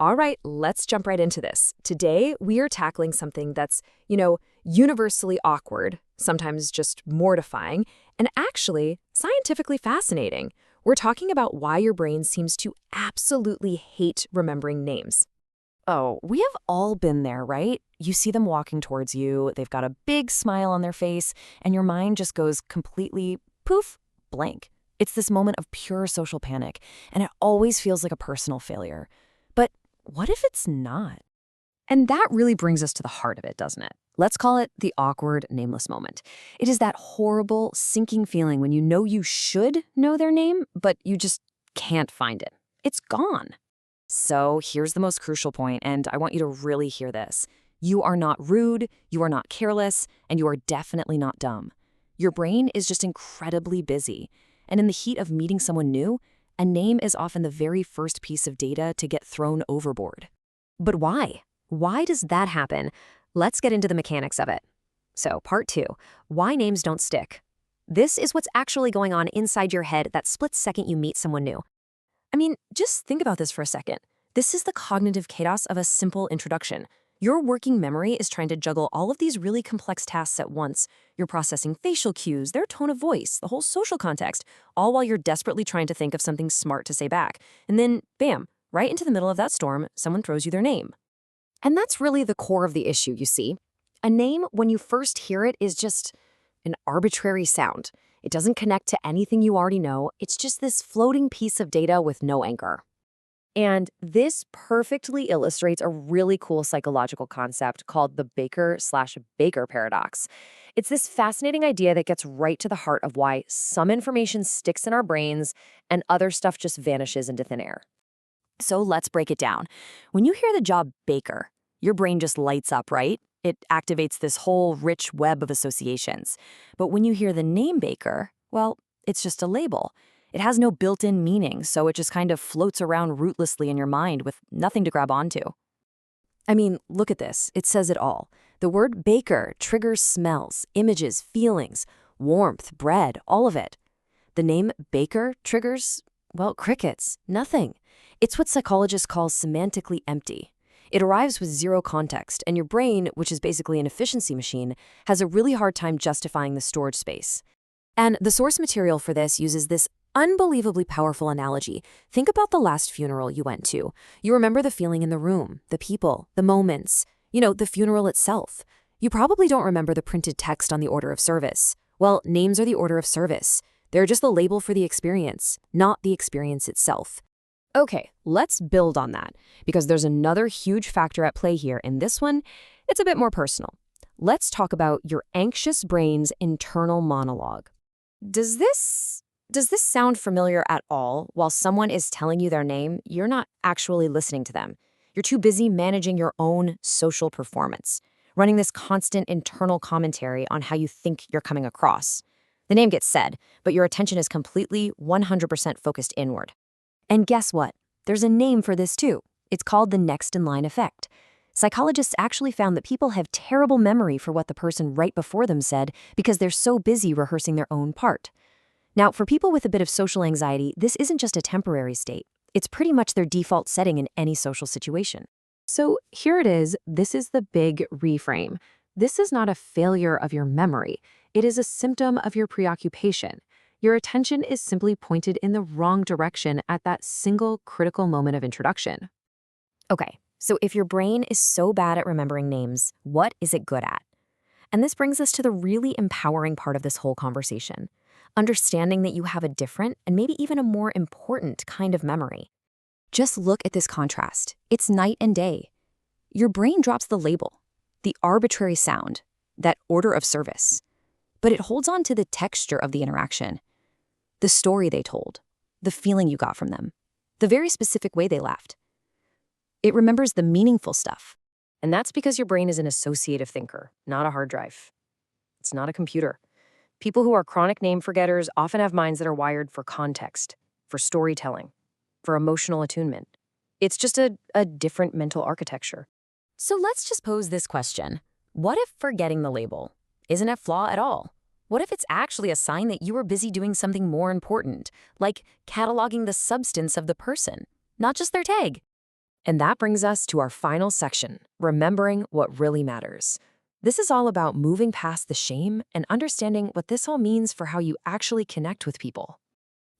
All right, let's jump right into this. Today, we are tackling something that's, universally awkward, sometimes just mortifying, and actually scientifically fascinating. We're talking about why your brain seems to absolutely hate remembering names. Oh, we have all been there, right? You see them walking towards you, they've got a big smile on their face, and your mind just goes completely poof, blank. It's this moment of pure social panic, and it always feels like a personal failure. But what if it's not? And that really brings us to the heart of it, doesn't it? Let's call it the awkward, nameless moment. It is that horrible, sinking feeling when you know you should know their name, but you just can't find it. It's gone. So here's the most crucial point, and I want you to really hear this. You are not rude, you are not careless, and you are definitely not dumb. Your brain is just incredibly busy. And in the heat of meeting someone new, a name is often the very first piece of data to get thrown overboard. But why? Why does that happen? Let's get into the mechanics of it. So, part two, why names don't stick. This is what's actually going on inside your head that split second you meet someone new. I mean, just think about this for a second. This is the cognitive chaos of a simple introduction. Your working memory is trying to juggle all of these really complex tasks at once. You're processing facial cues, their tone of voice, the whole social context, all while you're desperately trying to think of something smart to say back. And then, bam, right into the middle of that storm, someone throws you their name. And that's really the core of the issue, you see. A name, when you first hear it, is just an arbitrary sound. It doesn't connect to anything you already know. It's just this floating piece of data with no anchor. And this perfectly illustrates a really cool psychological concept called the Baker/Baker paradox. It's this fascinating idea that gets right to the heart of why some information sticks in our brains and other stuff just vanishes into thin air. So let's break it down. When you hear the job baker, your brain just lights up, right? It activates this whole rich web of associations. But when you hear the name Baker, well, it's just a label. It has no built-in meaning, so it just kind of floats around rootlessly in your mind with nothing to grab onto. I mean, look at this. It says it all. The word baker triggers smells, images, feelings, warmth, bread, all of it. The name Baker triggers, well, crickets, nothing. It's what psychologists call semantically empty. It arrives with zero context, and your brain, which is basically an efficiency machine, has a really hard time justifying the storage space. And the source material for this uses this unbelievably powerful analogy. Think about the last funeral you went to. You remember the feeling in the room, the people, the moments, the funeral itself. You probably don't remember the printed text on the order of service. Well, names are the order of service. They're just the label for the experience, not the experience itself. Okay, let's build on that, because there's another huge factor at play here. In this one, it's a bit more personal. Let's talk about your anxious brain's internal monologue. Does this sound familiar at all? While someone is telling you their name, you're not actually listening to them. You're too busy managing your own social performance, running this constant internal commentary on how you think you're coming across. The name gets said, but your attention is completely 100% focused inward. And guess what? There's a name for this too. It's called the next in line effect. Psychologists actually found that people have terrible memory for what the person right before them said because they're so busy rehearsing their own part. Now, for people with a bit of social anxiety, this isn't just a temporary state. It's pretty much their default setting in any social situation. So here it is. This is the big reframe. This is not a failure of your memory. It is a symptom of your preoccupation. Your attention is simply pointed in the wrong direction at that single critical moment of introduction. Okay, so if your brain is so bad at remembering names, what is it good at? And this brings us to the really empowering part of this whole conversation. Understanding that you have a different and maybe even a more important kind of memory. Just look at this contrast. It's night and day. Your brain drops the label, the arbitrary sound, that order of service. But it holds on to the texture of the interaction, the story they told, the feeling you got from them, the very specific way they laughed. It remembers the meaningful stuff. And that's because your brain is an associative thinker, not a hard drive. It's not a computer. People who are chronic name forgetters often have minds that are wired for context, for storytelling, for emotional attunement. It's just a different mental architecture. So let's just pose this question. What if forgetting the label isn't a flaw at all? What if it's actually a sign that you were busy doing something more important, like cataloging the substance of the person, not just their tag? And that brings us to our final section, remembering what really matters. This is all about moving past the shame and understanding what this all means for how you actually connect with people.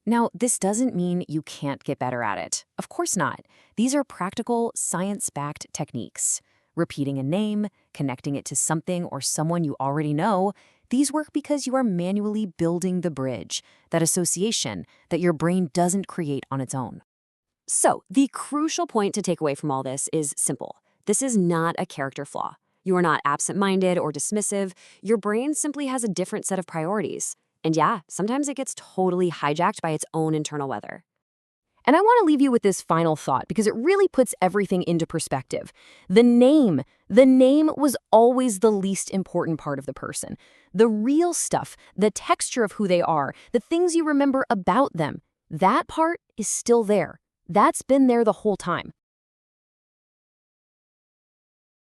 Now, this doesn't mean you can't get better at it. Of course not. These are practical, science-backed techniques. Repeating a name, connecting it to something or someone you already know, these work because you are manually building the bridge, that association that your brain doesn't create on its own. So, the crucial point to take away from all this is simple. This is not a character flaw. You are not absent-minded or dismissive. Your brain simply has a different set of priorities. And yeah, sometimes it gets totally hijacked by its own internal weather. And I want to leave you with this final thought because it really puts everything into perspective. The name was always the least important part of the person. The real stuff, the texture of who they are, the things you remember about them, that part is still there. That's been there the whole time.